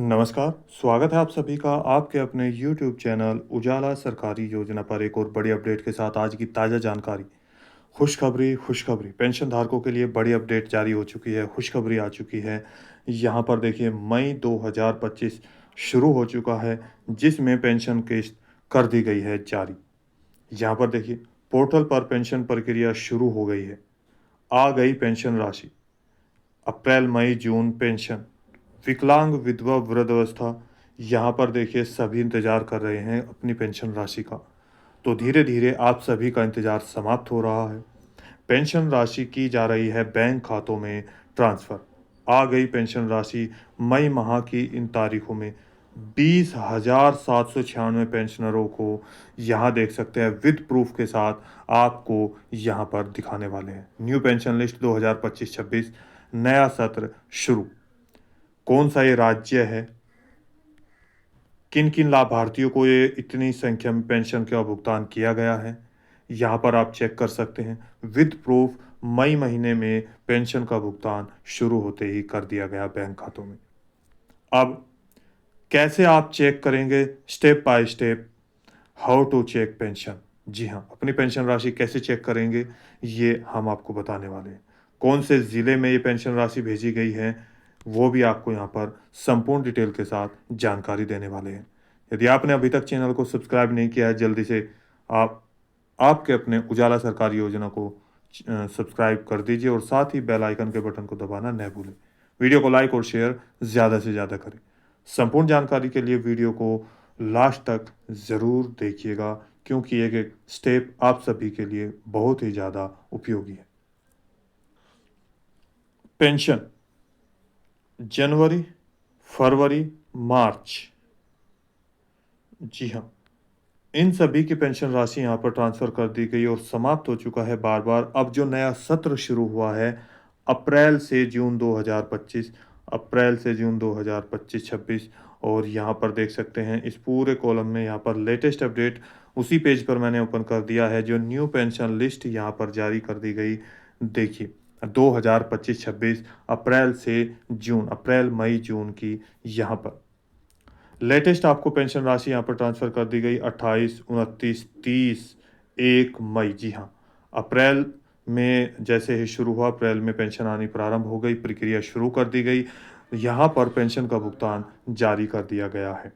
नमस्कार, स्वागत है आप सभी का आपके अपने YouTube चैनल उजाला सरकारी योजना पर एक और बड़ी अपडेट के साथ आज की ताज़ा जानकारी। खुशखबरी पेंशन धारकों के लिए बड़ी अपडेट जारी हो चुकी है, खुशखबरी आ चुकी है। यहाँ पर देखिए मई 2025 शुरू हो चुका है जिसमें पेंशन किस्त कर दी गई है जारी। यहाँ पर देखिए पोर्टल पर पेंशन प्रक्रिया शुरू हो गई है। आ गई पेंशन राशि, अप्रैल मई जून पेंशन, विकलांग विधवा वृद्धावस्था, यहाँ पर देखिए सभी इंतजार कर रहे हैं अपनी पेंशन राशि का। तो धीरे धीरे आप सभी का इंतजार समाप्त हो रहा है। पेंशन राशि की जा रही है बैंक खातों में ट्रांसफर। आ गई पेंशन राशि। मई माह की इन तारीखों में 20,796 पेंशनरों को यहाँ देख सकते हैं विद प्रूफ के साथ आपको यहाँ पर दिखाने वाले हैं। न्यू पेंशन लिस्ट 2025-26 नया सत्र शुरू। कौन सा ये राज्य है, किन किन लाभार्थियों को ये इतनी संख्या में पेंशन का भुगतान किया गया है, यहाँ पर आप चेक कर सकते हैं। विद प्रूफ मई महीने में पेंशन का भुगतान शुरू होते ही कर दिया गया बैंक खातों में। अब कैसे आप चेक करेंगे, step by step, how to check pension. जी हाँ, अपनी पेंशन राशि कैसे चेक करेंगे ये हम आपको बताने वाले हैं। कौन से ज़िले में ये पेंशन राशि भेजी गई है वो भी आपको यहाँ पर संपूर्ण डिटेल के साथ जानकारी देने वाले हैं। यदि आपने अभी तक चैनल को सब्सक्राइब नहीं किया है जल्दी से आप आपके अपने उजाला सरकारी योजना को सब्सक्राइब कर दीजिए और साथ ही बेल आइकन के बटन को दबाना न भूलें। वीडियो को लाइक और शेयर ज़्यादा से ज़्यादा करें। संपूर्ण जानकारी के लिए वीडियो को लास्ट तक ज़रूर देखिएगा क्योंकि एक एक स्टेप आप सभी के लिए बहुत ही ज़्यादा उपयोगी है। पेंशन जनवरी, फरवरी, मार्च, जी हाँ, इन सभी की पेंशन राशि यहाँ पर ट्रांसफ़र कर दी गई और समाप्त हो चुका है बार बार। अब जो नया सत्र शुरू हुआ है अप्रैल से जून 2025, अप्रैल से जून 2025-26, और यहाँ पर देख सकते हैं इस पूरे कॉलम में यहाँ पर लेटेस्ट अपडेट उसी पेज पर मैंने ओपन कर दिया है। जो न्यू पेंशन लिस्ट यहाँ पर जारी कर दी गई, देखिए 2025-26 अप्रैल से जून, अप्रैल मई जून की यहाँ पर लेटेस्ट आपको पेंशन राशि यहाँ पर ट्रांसफ़र कर दी गई 28, 29, 30, 1 मई। जी हाँ, अप्रैल में जैसे ही शुरू हुआ, अप्रैल में पेंशन आनी प्रारंभ हो गई, प्रक्रिया शुरू कर दी गई। यहाँ पर पेंशन का भुगतान जारी कर दिया गया है।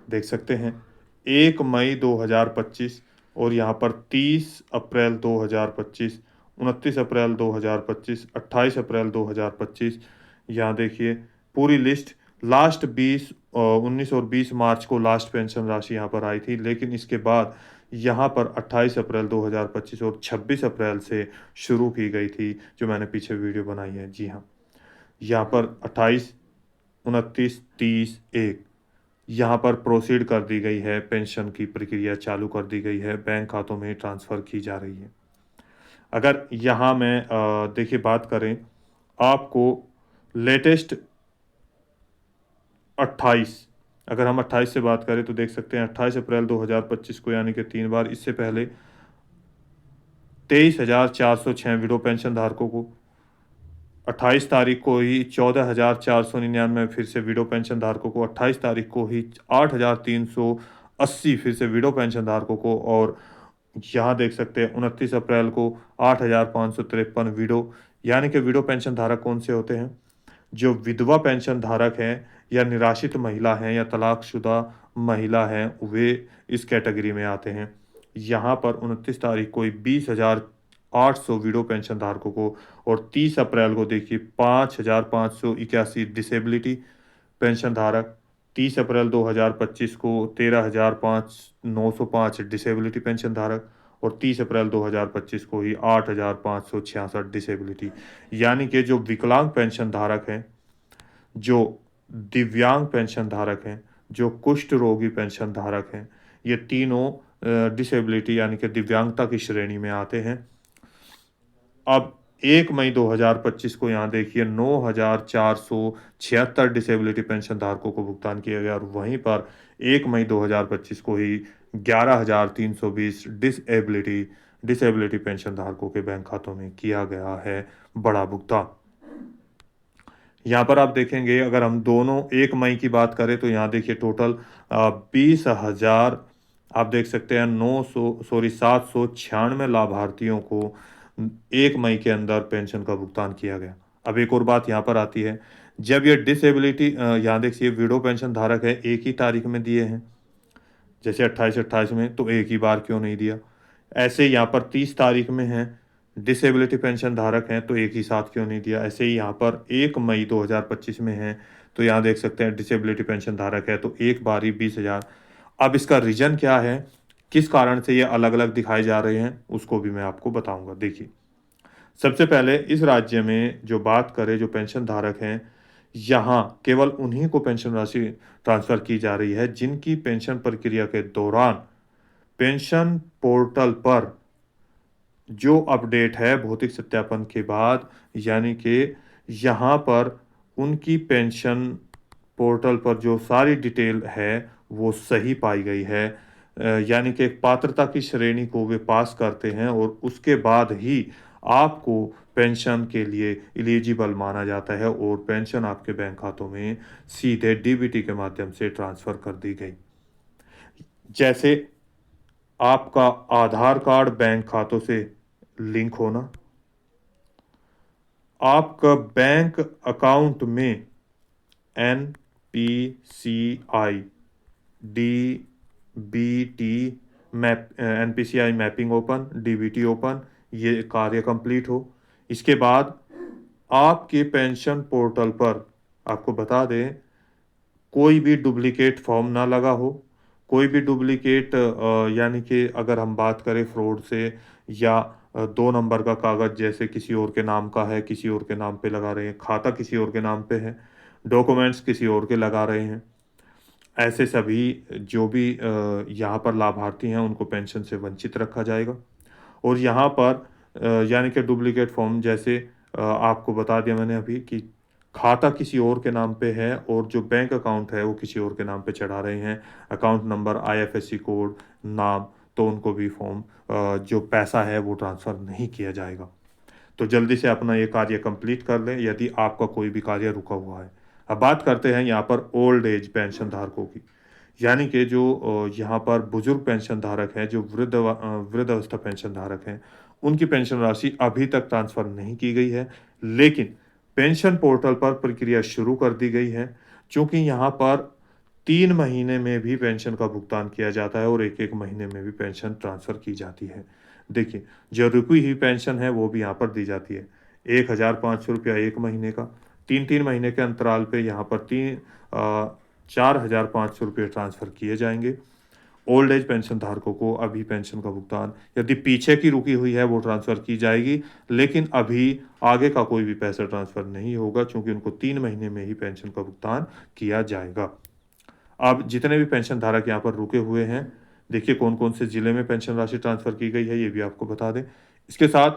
देख सकते हैं 1 मई 2025 और यहाँ पर 30 अप्रैल 2025, 29 अप्रैल 2025, 28 अप्रैल 2025। यहाँ देखिए पूरी लिस्ट। लास्ट 19 और 20 मार्च को लास्ट पेंशन राशि यहाँ पर आई थी, लेकिन इसके बाद यहाँ पर 28 अप्रैल 2025 और 26 अप्रैल से शुरू की गई थी जो मैंने पीछे वीडियो बनाई है। जी हाँ, यहाँ पर 28, 29, 30, 1 यहाँ पर प्रोसीड कर दी गई है, पेंशन की प्रक्रिया चालू कर दी गई है, बैंक खातों में ट्रांसफ़र की जा रही है। अगर यहाँ मैं देखिए बात करें आपको लेटेस्ट 28, अगर हम 28 से बात करें तो देख सकते हैं 28 अप्रैल 2025 को, यानी कि 3 बार, इससे पहले 23,406 विडो पेंशन धारकों को, 28 तारीख को ही 14,499 फिर से विडो पेंशन धारकों को, 28 तारीख को ही 8,380 फिर से विडो पेंशन धारकों को, और यहाँ देख सकते हैं 29 अप्रैल को 8,553 विडो। यानी कि विडो पेंशन धारक कौन से होते हैं? जो विधवा पेंशन धारक हैं या निराश्रित महिला हैं या तलाकशुदा महिला हैं, वे इस कैटेगरी में आते हैं। यहाँ पर 29 तारीख को 20,800 विडो पेंशन धारकों को, और 30 अप्रैल को देखिए 5,581 डिसेबिलिटी पेंशन धारक, 30 अप्रैल 2025 को 13,905 डिसेबिलिटी पेंशन धारक, और 30 अप्रैल 2025 को ही 8,566 डिसेबिलिटी। यानी कि जो विकलांग पेंशन धारक हैं, जो दिव्यांग पेंशन धारक हैं, जो कुष्ठ रोगी पेंशन धारक हैं, ये तीनों डिसेबिलिटी यानी कि दिव्यांगता की श्रेणी में आते हैं। अब 1 मई 2025 को यहाँ देखिए 9,476 डिसेबिलिटी पेंशन धारकों को भुगतान किया गया, और वहीं पर 1 मई 2025 को ही 11,320 डिसेबिलिटी पेंशन धारकों के बैंक खातों में किया गया है बड़ा भुगतान। यहाँ पर आप देखेंगे अगर हम दोनों 1 मई की बात करें तो यहाँ देखिए टोटल 20,000 आप देख सकते हैं 796 लाभार्थियों को 1 मई के अंदर पेंशन का भुगतान किया गया। अब एक और बात यहाँ पर आती है, जब ये डिसेबिलिटी यहाँ देखिए विडो पेंशन धारक है, एक ही तारीख में दिए हैं, जैसे 28-28 में, तो एक ही बार क्यों नहीं दिया? ऐसे यहाँ पर 30 तारीख में है, डिसेबिलिटी पेंशन धारक हैं तो एक ही साथ क्यों नहीं दिया? ऐसे ही यहाँ पर 1 मई 2025 में है, तो यहाँ देख सकते हैं डिसेबिलिटी पेंशन धारक है तो एक बार ही 20,000। अब इसका रीज़न क्या है? किस कारण से ये अलग-अलग दिखाए जा रहे हैं? उसको भी मैं आपको बताऊँगा। देखिए, सबसे पहले इस राज्य में जो बात करें जो पेंशन धारक हैं, यहाँ केवल उन्हीं को पेंशन राशि ट्रांसफ़र की जा रही है जिनकी पेंशन प्रक्रिया के दौरान पेंशन पोर्टल पर जो अपडेट है भौतिक सत्यापन के बाद, यानी कि यहाँ पर उनकी पेंशन पोर्टल पर जो सारी डिटेल है वो सही पाई गई है। यानी कि एक पात्रता की श्रेणी को वे पास करते हैं और उसके बाद ही आपको पेंशन के लिए एलिजिबल माना जाता है और पेंशन आपके बैंक खातों में सीधे डीबीटी के माध्यम से ट्रांसफ़र कर दी गई। जैसे आपका आधार कार्ड बैंक खातों से लिंक होना, आपका बैंक अकाउंट में NPCI DBT NPCI mapping open, DBT open, ये कार्य कंप्लीट हो। इसके बाद आपके पेंशन पोर्टल पर आपको बता दें कोई भी डुप्लीकेट फॉर्म ना लगा हो, कोई भी डुप्लीकेट यानी कि अगर हम बात करें फ्रॉड से या 2 नंबर का कागज़ जैसे किसी और के नाम का है, किसी और के नाम पे लगा रहे हैं, खाता किसी और के नाम पे है, डॉक्यूमेंट्स किसी और के लगा रहे हैं। ऐसे सभी जो भी यहाँ पर लाभार्थी हैं उनको पेंशन से वंचित रखा जाएगा। और यहाँ पर यानी कि डुप्लीकेट फॉर्म जैसे आपको बता दिया मैंने अभी कि खाता किसी और के नाम पे है और जो बैंक अकाउंट है वो किसी और के नाम पे चढ़ा रहे हैं, अकाउंट नंबर, आईएफएससी कोड, नाम, तो उनको भी फॉर्म जो पैसा है वो ट्रांसफ़र नहीं किया जाएगा। तो जल्दी से अपना ये कार्य कंप्लीट कर लें यदि आपका कोई भी कार्य रुका हुआ है। अब बात करते हैं यहाँ पर ओल्ड एज पेंशन धारकों की, यानी कि जो यहाँ पर बुजुर्ग पेंशन धारक हैं, जो वृद्धावस्था पेंशन धारक हैं, उनकी पेंशन राशि अभी तक ट्रांसफ़र नहीं की गई है, लेकिन पेंशन पोर्टल पर प्रक्रिया शुरू कर दी गई है। चूँकि यहाँ पर 3 महीने में भी पेंशन का भुगतान किया जाता है और 1-1 महीने में भी पेंशन ट्रांसफ़र की जाती है। देखिए, जो रुकी हुई पेंशन है वो भी यहाँ पर दी जाती है। ₹1,500 1 महीने का, 3-3 महीने के अंतराल पे यहाँ पर 4,500 ट्रांसफ़र किए जाएँगे। ओल्ड एज पेंशन धारकों को अभी पेंशन का भुगतान यदि पीछे की रुकी हुई है वो ट्रांसफ़र की जाएगी, लेकिन अभी आगे का कोई भी पैसा ट्रांसफ़र नहीं होगा चूँकि उनको 3 महीने में ही पेंशन का भुगतान किया जाएगा। अब जितने भी पेंशन धारक यहाँ पर रुके हुए हैं, देखिए कौन-कौन से ज़िले में पेंशन राशि ट्रांसफ़र की गई है, ये भी आपको बता दें। इसके साथ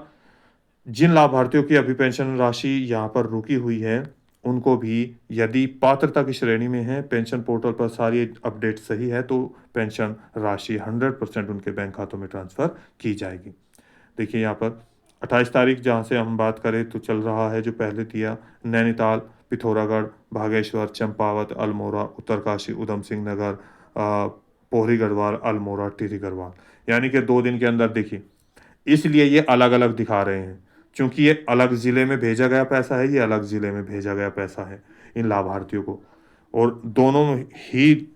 जिन लाभार्थियों की अभी पेंशन राशि यहाँ पर रुकी हुई है, उनको भी यदि पात्रता की श्रेणी में है, पेंशन पोर्टल पर सारी अपडेट सही है, तो पेंशन राशि 100% उनके बैंक खातों में ट्रांसफ़र की जाएगी। देखिए यहाँ पर 28 तारीख जहाँ से हम बात करें तो चल रहा है जो पहले दिया नैनीताल, पिथौरागढ़, बागेश्वर, चंपावत, अल्मोड़ा, उत्तरकाशी, ऊधम सिंह नगर, पोहरी गढ़वाल, अल्मोड़ा, टिहरी गढ़वाल। यानी कि 2 दिन के अंदर देखिए, इसलिए ये अलग-अलग दिखा रहे हैं, चूँकि ये अलग ज़िले में भेजा गया पैसा है, ये अलग ज़िले में भेजा गया पैसा है इन लाभार्थियों को और दोनों ही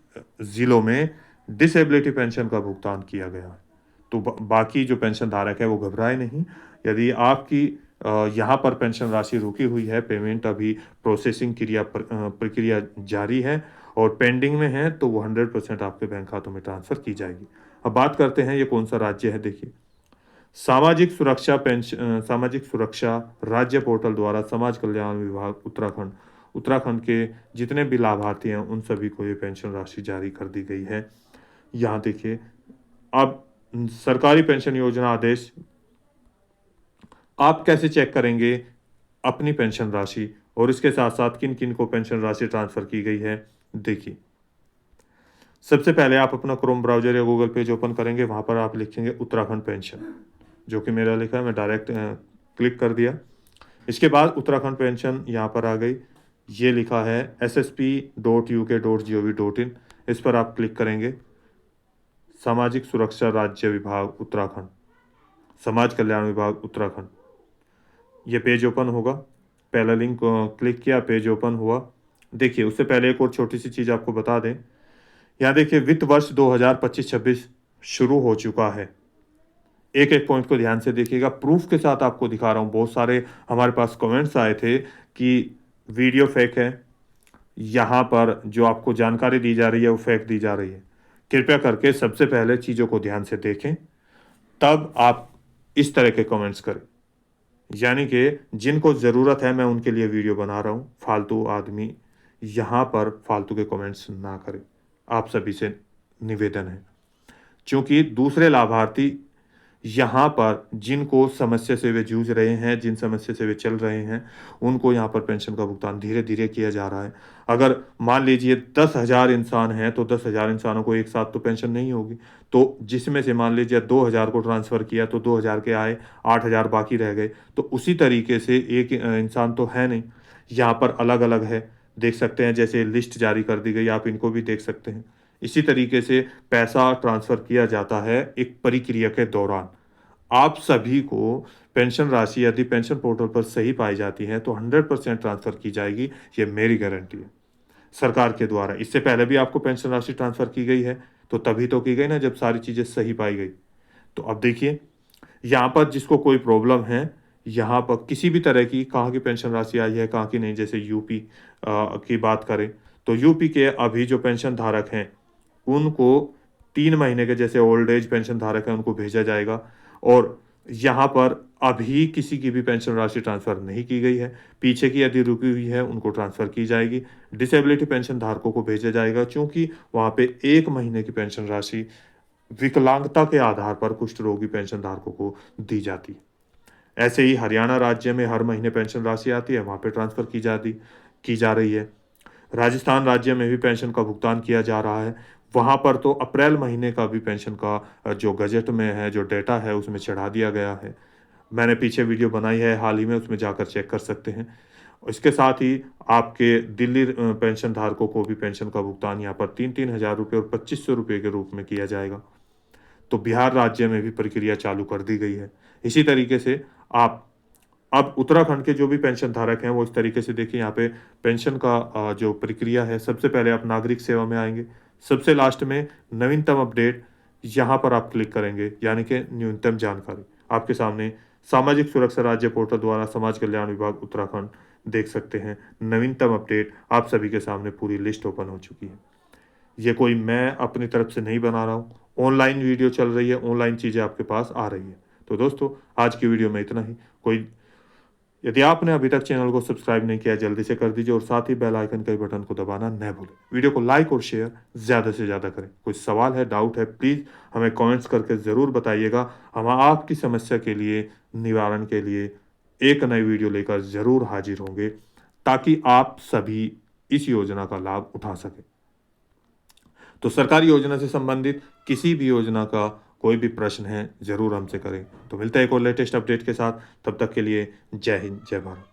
ज़िलों में डिसेबिलिटी पेंशन का भुगतान किया गया है। तो बाकी जो पेंशन धारक है वो घबराए नहीं। यदि आपकी यहाँ पर पेंशन राशि रुकी हुई है, पेमेंट अभी प्रोसेसिंग प्रक्रिया जारी है और पेंडिंग में है, तो वो 100% आपके बैंक खातों में ट्रांसफ़र की जाएगी। अब बात करते हैं ये कौन-सा राज्य है देखिए। सामाजिक सुरक्षा राज्य पोर्टल द्वारा समाज कल्याण विभाग उत्तराखंड, उत्तराखंड के जितने भी लाभार्थी हैं उन सभी को ये पेंशन राशि जारी कर दी गई है। यहाँ देखिए, अब सरकारी पेंशन योजना आदेश आप कैसे चेक करेंगे अपनी पेंशन राशि और इसके साथ-साथ किन-किन को पेंशन राशि ट्रांसफ़र की गई है? देखिए, सबसे पहले आप अपना क्रोम ब्राउज़र या गूगल पेज ओपन करेंगे, वहाँ पर आप लिखेंगे उत्तराखंड पेंशन, जो कि मेरा लिखा है, मैं डायरेक्ट क्लिक कर दिया। इसके बाद उत्तराखंड पेंशन यहाँ पर आ गई। ये लिखा है ssp.uk.gov.in, इस पर आप क्लिक करेंगे। सामाजिक सुरक्षा राज्य विभाग उत्तराखंड, समाज कल्याण विभाग उत्तराखंड, ये पेज ओपन होगा। पहला लिंक क्लिक किया, पेज ओपन हुआ। देखिए उससे पहले एक और छोटी सी चीज़ आपको बता दें, यहाँ देखिए वित्त वर्ष 2025-26 शुरू हो चुका है। एक एक पॉइंट को ध्यान से देखिएगा, प्रूफ के साथ आपको दिखा रहा हूँ। बहुत सारे हमारे पास कमेंट्स आए थे कि वीडियो फेक है, यहाँ पर जो आपको जानकारी दी जा रही है वो फेक दी जा रही है। कृपया करके सबसे पहले चीज़ों को ध्यान से देखें, तब आप इस तरह के कमेंट्स करें। यानी कि जिनको ज़रूरत है मैं उनके लिए वीडियो बना रहा हूँ, फालतू आदमी यहाँ पर फालतू के कमेंट्स ना करें, आप सभी से निवेदन है। क्योंकि दूसरे लाभार्थी यहाँ पर जिनको समस्या से वे जूझ रहे हैं, जिन समस्या से वे चल रहे हैं, उनको यहाँ पर पेंशन का भुगतान धीरे धीरे किया जा रहा है। अगर मान लीजिए 10,000 इंसान हैं तो 10,000 इंसानों को एक साथ तो पेंशन नहीं होगी, तो जिसमें से मान लीजिए 2,000 को ट्रांसफ़र किया तो 2,000 के आए, 8,000 बाकी रह गए। तो उसी तरीके से एक इंसान तो है नहीं, यहाँ पर अलग अलग है, देख सकते हैं। जैसे लिस्ट जारी कर दी गई, आप इनको भी देख सकते हैं। इसी तरीके से पैसा ट्रांसफ़र किया जाता है एक प्रक्रिया के दौरान। आप सभी को पेंशन राशि यदि पेंशन पोर्टल पर सही पाई जाती है तो 100% ट्रांसफ़र की जाएगी, ये मेरी गारंटी है सरकार के द्वारा। इससे पहले भी आपको पेंशन राशि ट्रांसफ़र की गई है, तो तभी तो की गई ना जब सारी चीज़ें सही पाई गई। तो अब देखिए यहाँ पर जिसको कोई प्रॉब्लम है, यहाँ पर किसी भी तरह की कहाँ की पेंशन राशि आई है, कहाँ की नहीं, जैसे यूपी की बात करें तो यूपी के अभी जो पेंशन धारक हैं उनको 3 महीने के, जैसे ओल्ड एज पेंशन धारक हैं उनको भेजा जाएगा। और यहाँ पर अभी किसी की भी पेंशन राशि ट्रांसफ़र नहीं की गई है, पीछे की यदि रुकी हुई है उनको ट्रांसफ़र की जाएगी। डिसेबिलिटी पेंशन धारकों को भेजा जाएगा, क्योंकि वहाँ पे 1 महीने की पेंशन राशि विकलांगता के आधार पर कुष्ठ रोगी पेंशन धारकों को दी जाती है। ऐसे ही हरियाणा राज्य में हर महीने पेंशन राशि आती है, वहाँ पे ट्रांसफ़र की जा रही है। राजस्थान राज्य में भी पेंशन का भुगतान किया जा रहा है, वहाँ पर तो अप्रैल महीने का भी पेंशन का जो गज़ट में है, जो डेटा है उसमें चढ़ा दिया गया है। मैंने पीछे वीडियो बनाई है हाल ही में, उसमें जाकर चेक कर सकते हैं। इसके साथ ही आपके दिल्ली पेंशन धारकों को भी पेंशन का भुगतान यहाँ पर 3-3 हज़ार रुपये और 2,500 रुपये के रूप में किया जाएगा। तो बिहार राज्य में भी प्रक्रिया चालू कर दी गई है। इसी तरीके से आप अब उत्तराखंड के जो भी पेंशन धारक हैं वो इस तरीके से देखिए, यहाँ पे पेंशन का जो प्रक्रिया है, सबसे पहले आप नागरिक सेवा में आएँगे, सबसे लास्ट में नवीनतम अपडेट, यहाँ पर आप क्लिक करेंगे, यानी कि न्यूनतम जानकारी। आपके सामने सामाजिक सुरक्षा राज्य पोर्टल द्वारा समाज कल्याण विभाग उत्तराखंड देख सकते हैं, नवीनतम अपडेट आप सभी के सामने पूरी लिस्ट ओपन हो चुकी है। ये कोई मैं अपनी तरफ से नहीं बना रहा हूँ, ऑनलाइन वीडियो चल रही है, ऑनलाइन चीज़ें आपके पास आ रही है। तो दोस्तों आज की वीडियो में इतना ही। कोई यदि आपने अभी तक चैनल को सब्सक्राइब नहीं किया जल्दी से कर दीजिए और साथ ही बेल आइकन के बटन को दबाना न भूलें। वीडियो को लाइक और शेयर ज़्यादा से ज़्यादा करें। कोई सवाल है, डाउट है, प्लीज़ हमें कमेंट्स करके ज़रूर बताइएगा। हम आपकी समस्या के लिए निवारण के लिए एक नई वीडियो लेकर ज़रूर हाजिर होंगे, ताकि आप सभी इस योजना का लाभ उठा सकें। तो सरकारी योजना से संबंधित किसी भी योजना का कोई भी प्रश्न है ज़रूर हमसे करें। तो मिलते हैं एक और लेटेस्ट अपडेट के साथ, तब तक के लिए जय हिंद, जय भारत।